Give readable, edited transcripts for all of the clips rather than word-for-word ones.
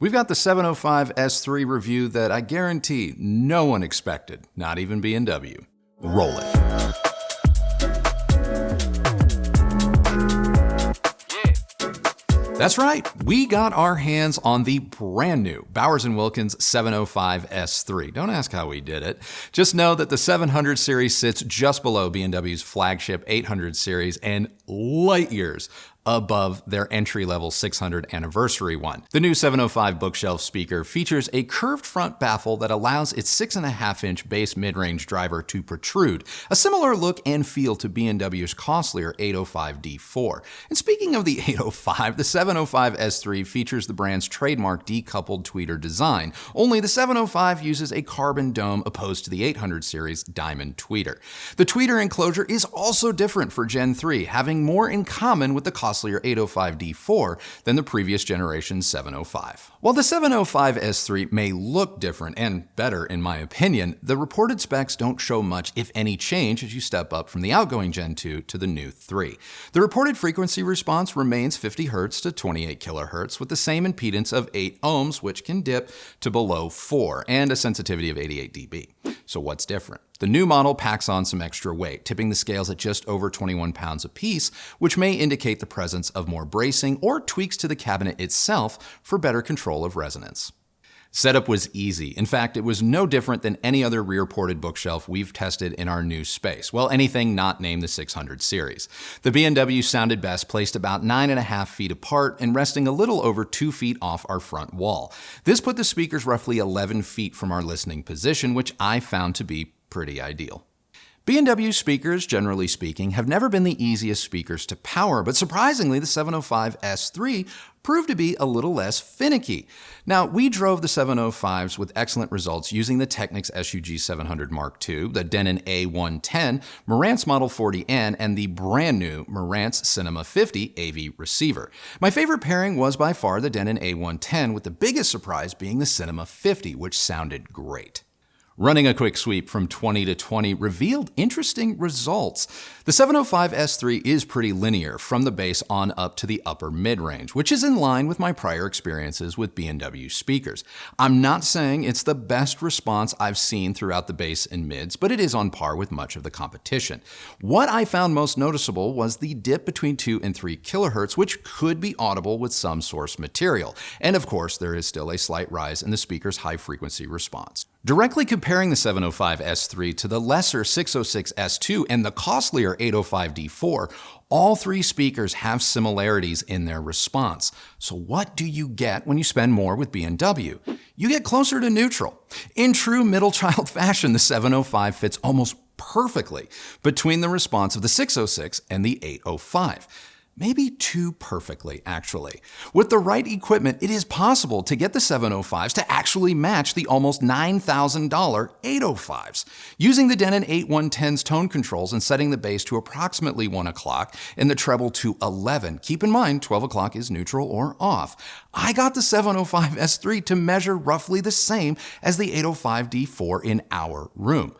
We've got the 705 S3 review that I guarantee no one expected, not even B&W. Roll it. That's right, we got our hands on the brand new Bowers & Wilkins 705 S3. Don't ask how we did it. Just know that the 700 series sits just below B&W's flagship 800 series and light years above their entry-level 600 anniversary one. The new 705 bookshelf speaker features a curved front baffle that allows its 6.5-inch bass mid-range driver to protrude, a similar look and feel to B&W's costlier 805D4. And speaking of the 805, the 705 S3 features the brand's trademark decoupled tweeter design, only the 705 uses a carbon dome opposed to the 800 series diamond tweeter. The tweeter enclosure is also different for Gen 3, having more in common with the costlier 805D4 than the previous generation 705. While the 705 S3 may look different and better in my opinion, the reported specs don't show much, if any, change as you step up from the outgoing Gen 2 to the new 3. The reported frequency response remains 50 Hz to 28 kHz with the same impedance of 8 ohms, which can dip to below 4, and a sensitivity of 88 dB. So what's different? The new model packs on some extra weight, tipping the scales at just over 21 pounds apiece, which may indicate the presence of more bracing or tweaks to the cabinet itself for better control of resonance. Setup was easy. In fact, it was no different than any other rear-ported bookshelf we've tested in our new space. Well, anything not named the 600 series. The B&W sounded best placed about 9.5 feet apart and resting a little over 2 feet off our front wall. This put the speakers roughly 11 feet from our listening position, which I found to be pretty ideal. B&W speakers, generally speaking, have never been the easiest speakers to power, but surprisingly, the 705 S3 proved to be a little less finicky. Now, we drove the 705s with excellent results using the Technics SUG700 Mark II, the Denon A110, Marantz Model 40N, and the brand new Marantz Cinema 50 AV receiver. My favorite pairing was by far the Denon A110, with the biggest surprise being the Cinema 50, which sounded great. Running a quick sweep from 20 to 20 revealed interesting results. The 705 S3 is pretty linear from the bass on up to the upper mid-range, which is in line with my prior experiences with B&W speakers. I'm not saying it's the best response I've seen throughout the bass and mids, but it is on par with much of the competition. What I found most noticeable was the dip between 2 and 3 kHz, which could be audible with some source material. And of course, there is still a slight rise in the speaker's high-frequency response. Directly comparing the 705 S3 to the lesser 606 S2 and the costlier 805D4, all three speakers have similarities in their response. So what do you get when you spend more with B&W? You get closer to neutral. In true middle child fashion, the 705 fits almost perfectly between the response of the 606 and the 805. Maybe too perfectly, actually. With the right equipment, it is possible to get the 705s to actually match the almost $9,000 805s. Using the Denon 8110's tone controls and setting the bass to approximately 1 o'clock and the treble to 11. Keep in mind, 12 o'clock is neutral or off. I got the 705 S3 to measure roughly the same as the 805D4 in our room.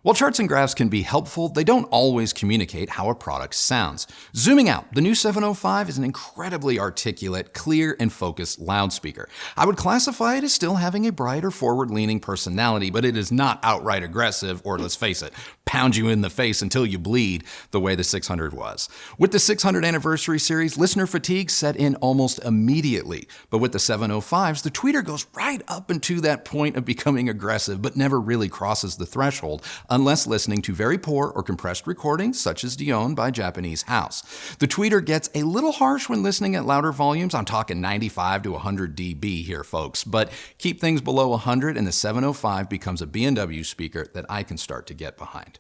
While charts and graphs can be helpful, they don't always communicate how a product sounds. Zooming out, the new 705 is an incredibly articulate, clear, and focused loudspeaker. I would classify it as still having a bright or forward-leaning personality, but it is not outright aggressive or, let's face it, pound you in the face until you bleed the way the 600 was. With the 600 anniversary series, listener fatigue set in almost immediately. But with the 705s, the tweeter goes right up into that point of becoming aggressive, but never really crosses the threshold, unless listening to very poor or compressed recordings such as Dion by Japanese House. The tweeter gets a little harsh when listening at louder volumes. I'm talking 95 to 100 dB here, folks, but keep things below 100 and the 705 becomes a B&W speaker that I can start to get behind.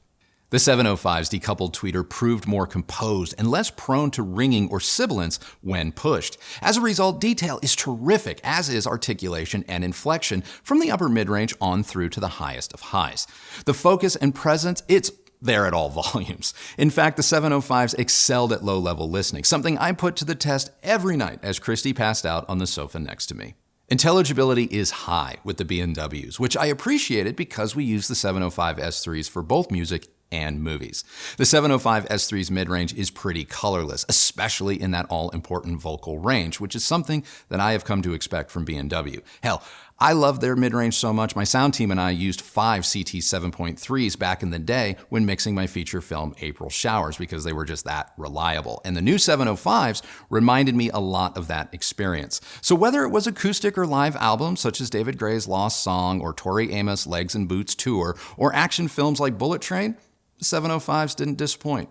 The 705's decoupled tweeter proved more composed and less prone to ringing or sibilance when pushed. As a result, detail is terrific, as is articulation and inflection from the upper mid-range on through to the highest of highs. The focus and presence, it's there at all volumes. In fact, the 705s excelled at low-level listening, something I put to the test every night as Kristi passed out on the sofa next to me. Intelligibility is high with the B&Ws, which I appreciated because we use the 705 S3s for both music and movies. The 705S3's mid-range is pretty colorless, especially in that all-important vocal range, which is something that I have come to expect from B&W. Hell, I love their mid-range so much, my sound team and I used 5 CT 7.3s back in the day when mixing my feature film April Showers because they were just that reliable. And the new 705s reminded me a lot of that experience. So whether it was acoustic or live albums such as David Gray's Lost Song or Tori Amos' Legs and Boots Tour or action films like Bullet Train, the 705s didn't disappoint.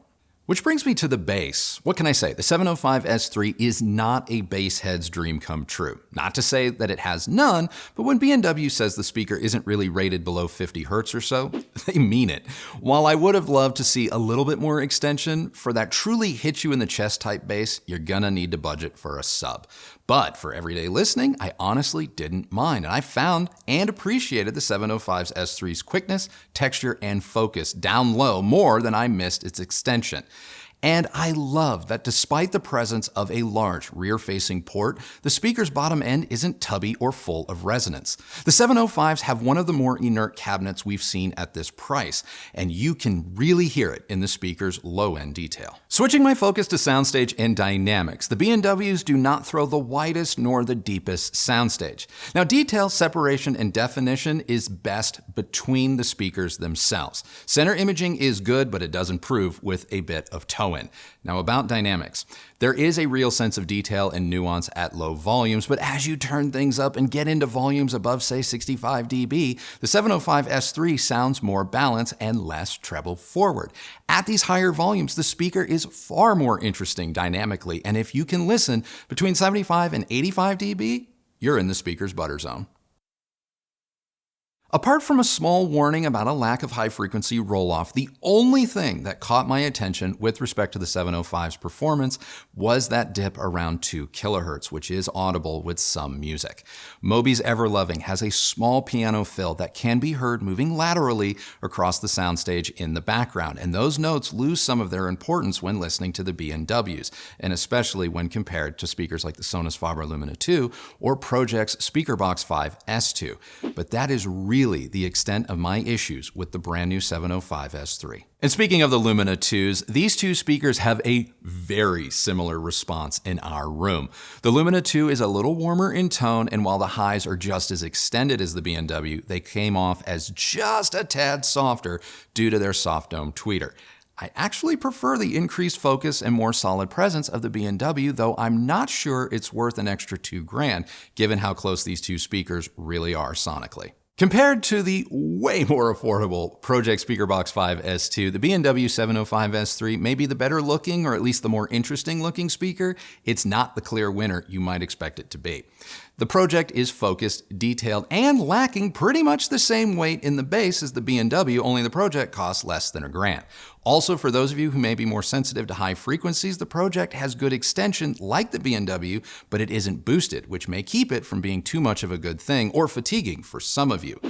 Which brings me to the bass. What can I say? The 705S3 is not a bass head's dream come true. Not to say that it has none, but when B&W says the speaker isn't really rated below 50 Hz or so, they mean it. While I would have loved to see a little bit more extension, for that truly hit you in the chest type bass, you're gonna need to budget for a sub. But for everyday listening, I honestly didn't mind, and I found and appreciated the 705's S3's quickness, texture, and focus down low more than I missed its extension. And I love that despite the presence of a large rear-facing port, the speaker's bottom end isn't tubby or full of resonance. The 705s have one of the more inert cabinets we've seen at this price, and you can really hear it in the speaker's low-end detail. Switching my focus to soundstage and dynamics, the B&Ws do not throw the widest nor the deepest soundstage. Now, detail, separation, and definition is best between the speakers themselves. Center imaging is good, but it does improve with a bit of tone. Now about dynamics. There is a real sense of detail and nuance at low volumes, but as you turn things up and get into volumes above, say, 65 dB, the 705S3 sounds more balanced and less treble forward. At these higher volumes, the speaker is far more interesting dynamically, and if you can listen between 75 and 85 dB, you're in the speaker's butter zone. Apart from a small warning about a lack of high-frequency roll-off, the only thing that caught my attention with respect to the 705's performance was that dip around 2 kHz, which is audible with some music. Moby's Ever-Loving has a small piano fill that can be heard moving laterally across the soundstage in the background, and those notes lose some of their importance when listening to the B&Ws, and especially when compared to speakers like the Sonus Fabre Lumina 2 or PRO-JECT's SPEAKERBOX 5S2. But that is really the extent of my issues with the brand new 705S3. And speaking of the Lumina 2s, these two speakers have a very similar response in our room. The Lumina 2 is a little warmer in tone, and while the highs are just as extended as the B&W, they came off as just a tad softer due to their soft dome tweeter. I actually prefer the increased focus and more solid presence of the B&W, though I'm not sure it's worth an extra $2,000, given how close these two speakers really are sonically. Compared to the way more affordable PRO-JECT SPEAKERBOX 5S2, the B&W 705S3 may be the better looking, or at least the more interesting looking speaker. It's not the clear winner you might expect it to be. The PRO-JECT is focused, detailed, and lacking pretty much the same weight in the bass as the B&W, only the PRO-JECT costs less than $1,000. Also, for those of you who may be more sensitive to high frequencies, the PRO-JECT has good extension like the B&W, but it isn't boosted, which may keep it from being too much of a good thing or fatiguing for some of you.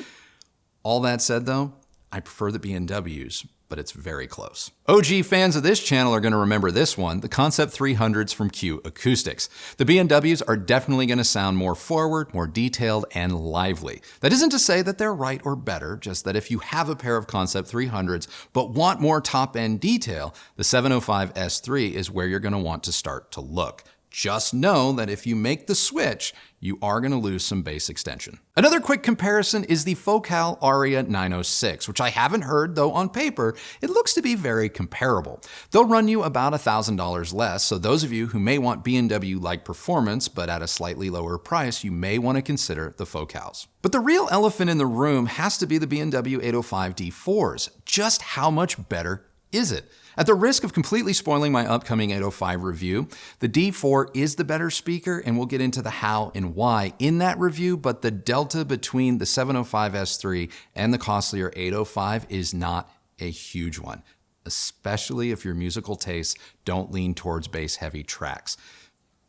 All that said though, I prefer the B&Ws, but it's very close. OG fans of this channel are going to remember this one, the Concept 300s from Q Acoustics. The B&Ws are definitely going to sound more forward, more detailed, and lively. That isn't to say that they're right or better, just that if you have a pair of Concept 300s but want more top-end detail, the 705S3 is where you're going to want to start to look. Just know that if you make the switch, you are going to lose some bass extension. Another quick comparison is the Focal ARIA 906, which I haven't heard, though on paper, it looks to be very comparable. They'll run you about $1,000 less, so those of you who may want B&W-like performance, but at a slightly lower price, you may want to consider the Focals. But the real elephant in the room has to be the B&W 805 D4s. Just how much better is it? At the risk of completely spoiling my upcoming 805 review, the D4 is the better speaker, and we'll get into the how and why in that review, but the delta between the 705S3 and the costlier 805 is not a huge one, especially if your musical tastes don't lean towards bass-heavy tracks.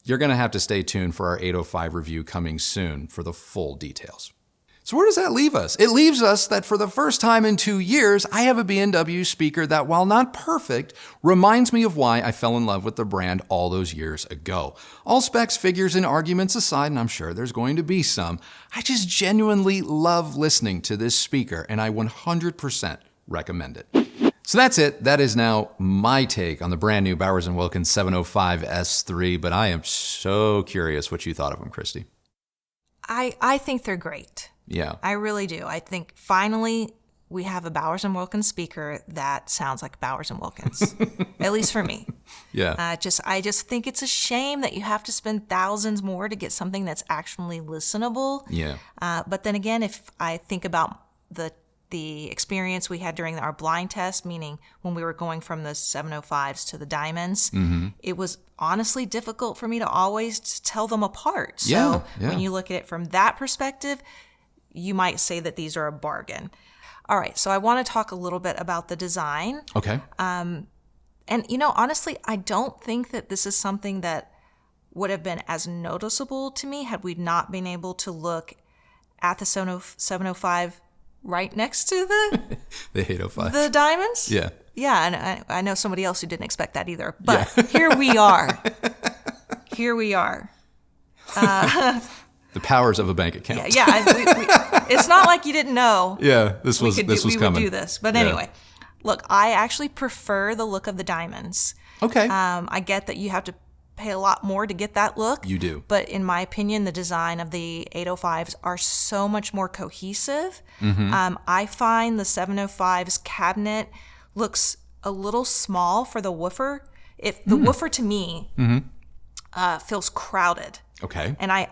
You're going to have to stay tuned for our 805 review coming soon for the full details. So where does that leave us? It leaves us that for the first time in 2 years, I have a B&W speaker that, while not perfect, reminds me of why I fell in love with the brand all those years ago. All specs, figures, and arguments aside, and I'm sure there's going to be some, I just genuinely love listening to this speaker, and I 100% recommend it. So that's it. That is now my take on the brand new Bowers & Wilkins 705 S3, but I am so curious what you thought of them, Kristi. I think they're great. Yeah. I really do. I think finally we have a Bowers & Wilkins speaker that sounds like Bowers & Wilkins, at least for me. Yeah. I just think it's a shame that you have to spend thousands more to get something that's actually listenable. Yeah. But then again, if I think about the experience we had during our blind test, meaning when we were going from the 705s to the diamonds, it was honestly difficult for me to always tell them apart. So when you look at it from that perspective, you might say that these are a bargain. All right, so I want to talk a little bit about the design. Okay. And, honestly, I don't think that this is something that would have been as noticeable to me had we not been able to look at the 705 right next to the 805. The diamonds? Yeah. Yeah, and I know somebody else who didn't expect that either. But here we are. Here we are. The powers of a bank account. Yeah. It's not like you didn't know. Yeah, this was coming. We would do this. But anyway, look, I actually prefer the look of the diamonds. Okay. I get that you have to pay a lot more to get that look. You do. But in my opinion, the design of the 805s are so much more cohesive. I find the 705's cabinet looks a little small for the woofer. The woofer to me feels crowded. Okay. And I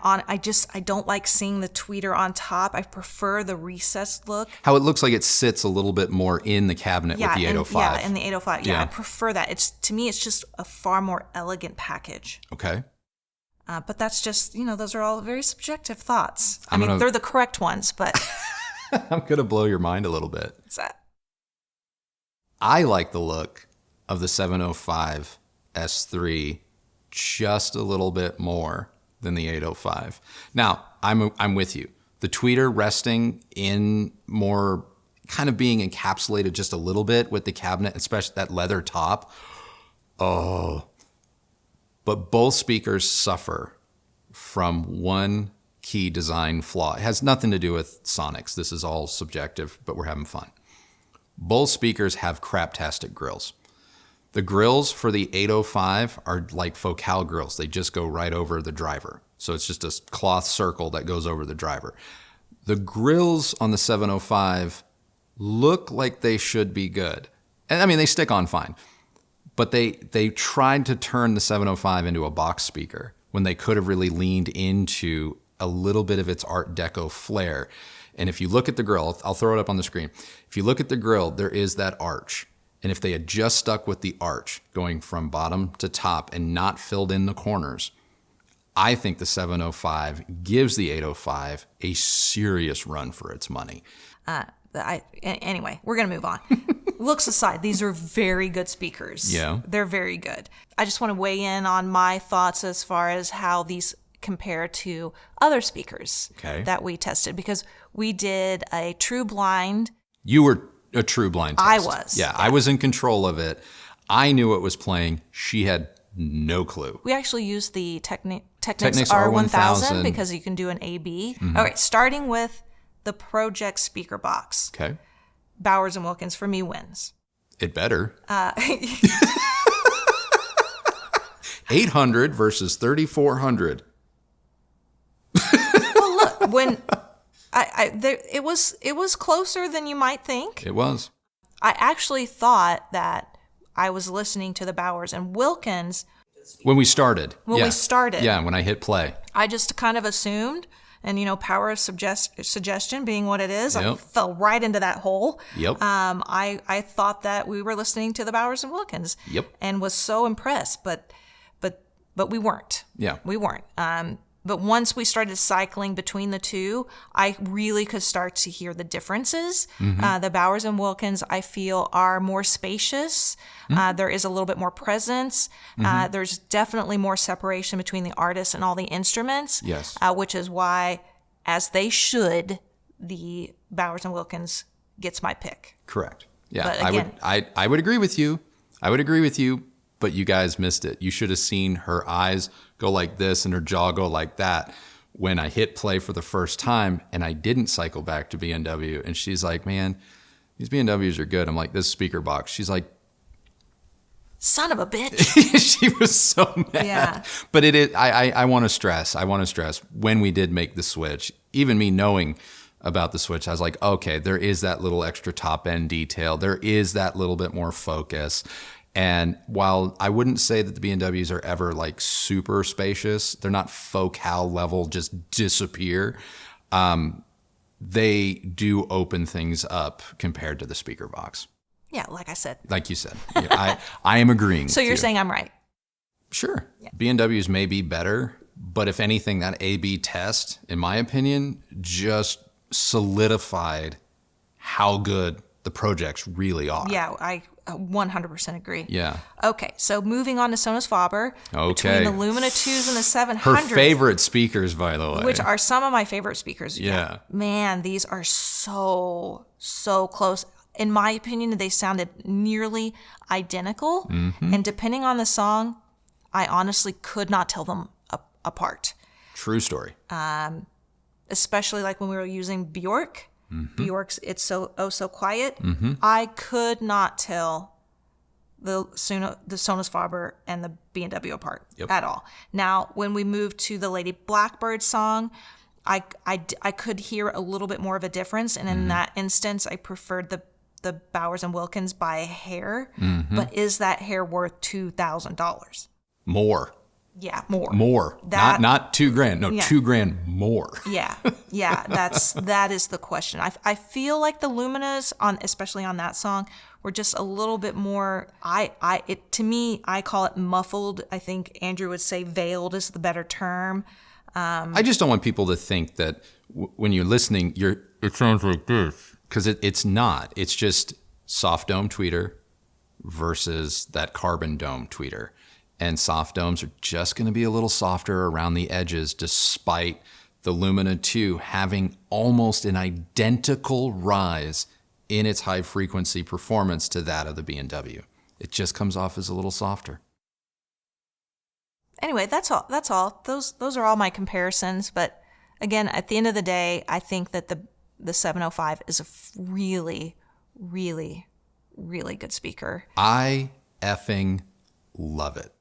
don't like seeing the tweeter on top. I prefer the recessed look. How it looks like it sits a little bit more in the cabinet with the 805. In the 805. Yeah, I prefer that. To me, it's just a far more elegant package. Okay. But that's just, those are all very subjective thoughts. They're the correct ones, but... I'm going to blow your mind a little bit. What's that? I like the look of the 705 S3 just a little bit more than the 805. Now, I'm with you. The tweeter resting in more, kind of being encapsulated just a little bit with the cabinet, especially that leather top. Oh. But both speakers suffer from one key design flaw. It has nothing to do with sonics. This is all subjective, but we're having fun. Both speakers have craptastic grills. The grills for the 805 are like Focal grills. They just go right over the driver. So it's just a cloth circle that goes over the driver. The grills on the 705 look like they should be good. And they stick on fine. But they tried to turn the 705 into a box speaker when they could have really leaned into a little bit of its Art Deco flair. And if you look at the grill, I'll throw it up on the screen. If you look at the grill, there is that arch. And if they had just stuck with the arch going from bottom to top and not filled in the corners, I think the 705 gives the 805 a serious run for its money. Anyway, we're going to move on. Looks aside, these are very good speakers. Yeah. They're very good. I just want to weigh in on my thoughts as far as how these compare to other speakers that we tested, because we did a true blind. You were a true blind test. I was. Yeah, I was in control of it. I knew it was playing. She had no clue. We actually used the Technics R1000 because you can do an A/B. All right, starting with the PRO-JECT SPEAKERBOX. Okay. Bowers & Wilkins for me wins. It better. 800 versus 3,400. Well, look, when it was closer than you might think. It was. I actually thought that I was listening to the Bowers & Wilkins when we started. Yeah, when I hit play. I just kind of assumed, and power of suggestion being what it is, I fell right into that hole. Yep. I thought that we were listening to the Bowers & Wilkins. Yep. And was so impressed, but we weren't. Yeah. We weren't. But once we started cycling between the two, I really could start to hear the differences. The Bowers & Wilkins, I feel, are more spacious. There is a little bit more presence. There's definitely more separation between the artists and all the instruments. Yes. Which is why, as they should, the Bowers & Wilkins gets my pick. Correct. Yeah, but again, I would agree with you. But you guys missed it. You should have seen her eyes go like this and her jaw go like that when I hit play for the first time and I didn't cycle back to B&W. And she's like, man, these B&Ws are good. I'm like, this speaker box. She's like, son of a bitch. she was so mad. Yeah. But it is, I want to stress, when we did make the switch, even me knowing about the switch, I was like, okay, there is that little extra top end detail. There is that little bit more focus. And while I wouldn't say that the B&Ws are ever like super spacious, they're not focal level, just disappear. They do open things up compared to the speaker box. Yeah, like I said. Like you said. I am agreeing. So you're saying I'm right? Sure. Yeah. B&Ws may be better, but if anything, that A/B test, in my opinion, just solidified how good the PRO-JECTs really are. Yeah, I 100% agree. Yeah. Okay, so moving on to Sonus Faber. Okay. Between the Lumina 2s and the 700s. Her favorite speakers, by the way. Which are some of my favorite speakers. Yeah. Man, these are so close. In my opinion, they sounded nearly identical. Mm-hmm. And depending on the song, I honestly could not tell them apart. True story. Especially like when we were using Bjork. Mm-hmm. Bjork's It's So Oh So Quiet. Mm-hmm. I could not tell the Sonus Faber and the B&W apart at all. Now, when we moved to the Lady Blackbird song, I could hear a little bit more of a difference. And in that instance, I preferred the Bowers and Wilkins by a hair. Mm-hmm. But is that hair worth $2,000? More. Yeah, more. More. Not $2,000. No, Yeah. $2,000 more. Yeah. That is the question. I feel like the Luminas especially on that song were just a little bit more. To me, I call it muffled. I think Andrew would say veiled is the better term. I just don't want people to think that when you're listening, it sounds like this. Because it's not. It's just soft dome tweeter versus that carbon dome tweeter. And soft domes are just going to be a little softer around the edges, despite the Lumina 2 having almost an identical rise in its high frequency performance to that of the B&W. It just comes off as a little softer. Anyway, that's all. Those are all my comparisons. But again, at the end of the day, I think that the 705 is a really, really, really good speaker. I effing love it.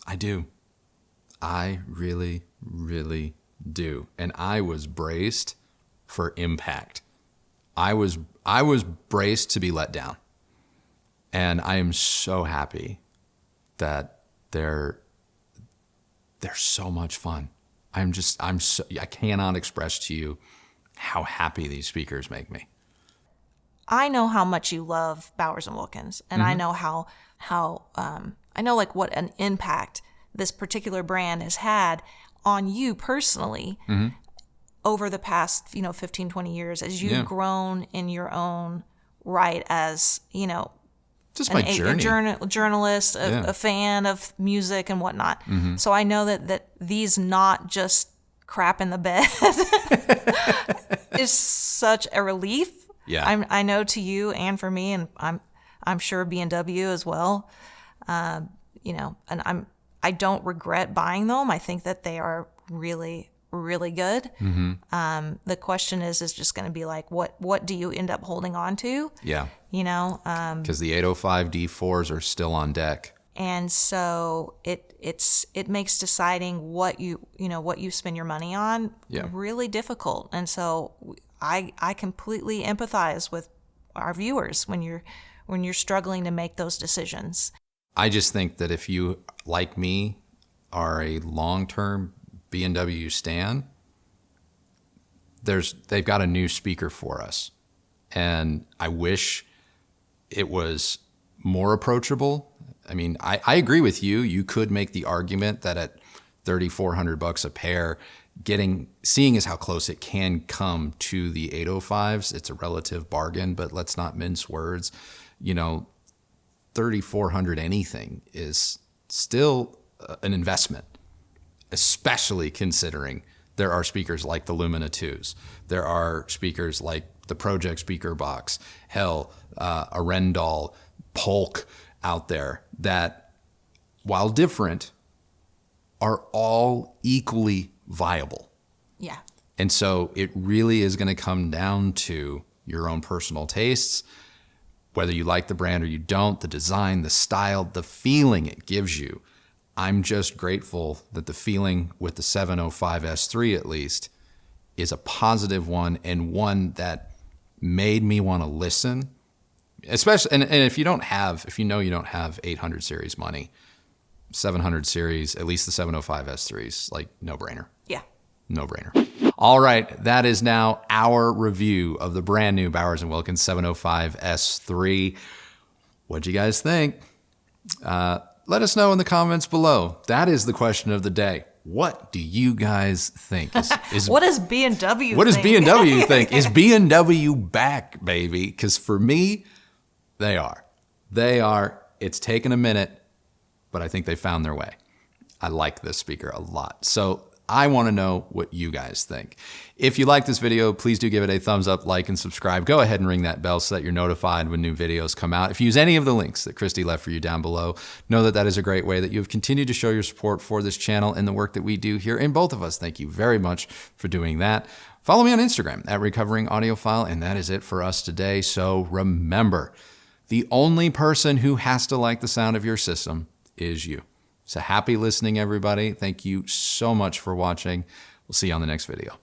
I do. I really, really do. And I was braced for impact. I was braced to be let down. And I am so happy that they're so much fun. I cannot express to you how happy these speakers make me. I know how much you love Bowers and Wilkins, and I know how I know like what an impact this particular brand has had on you personally over the past 15, 20 years as you've grown in your own right as just my journey. A journalist, a fan of music and whatnot. So I know that these not just crap in the bed is such a relief. Yeah, I know to you and for me, and I'm sure B&W as well. And I don't regret buying them. I think that they are really, really good. The question is just going to be like, what do you end up holding on to? Yeah. Because the 805 D4s are still on deck. And so it makes deciding what you spend your money on really difficult. And so I completely empathize with our viewers when you're struggling to make those decisions. I just think that if you, like me, are a long-term B&W stan, they've got a new speaker for us. And I wish it was more approachable. I mean, I agree with you. You could make the argument that at $3,400 a pair, seeing as how close it can come to the 805s, it's a relative bargain, but let's not mince words. $3,400 anything is still an investment, especially considering there are speakers like the Lumina 2s. There are speakers like the PRO-JECT SPEAKERBOX, hell, a Rendall, Polk out there that, while different, are all equally viable. Yeah. And so it really is going to come down to your own personal tastes whether you like the brand or you don't, the design, the style, the feeling it gives you. I'm just grateful that the feeling with the 705S3 at least is a positive one, and one that made me want to listen. Especially, and if you don't have, if you know you don't have 800 series money, 700 series, at least the 705S3s, like no brainer. Yeah. No brainer. All right, that is now our review of the brand new Bowers & Wilkins 705S3. What'd you guys think? Let us know in the comments below. That is the question of the day. What do you guys think? What does B&W What does B&W think? Is B&W back, baby? Because for me, they are. They are. It's taken a minute, but I think they found their way. I like this speaker a lot. So I want to know what you guys think. If you like this video, please do give it a thumbs up, like, and subscribe. Go ahead and ring that bell so that you're notified when new videos come out. If you use any of the links that Kristi left for you down below, know that that is a great way that you have continued to show your support for this channel and the work that we do here. And both of us, thank you very much for doing that. Follow me on Instagram at Recovering Audiophile, and that is it for us today. So remember, the only person who has to like the sound of your system is you. So happy listening, everybody. Thank you so much for watching. We'll see you on the next video.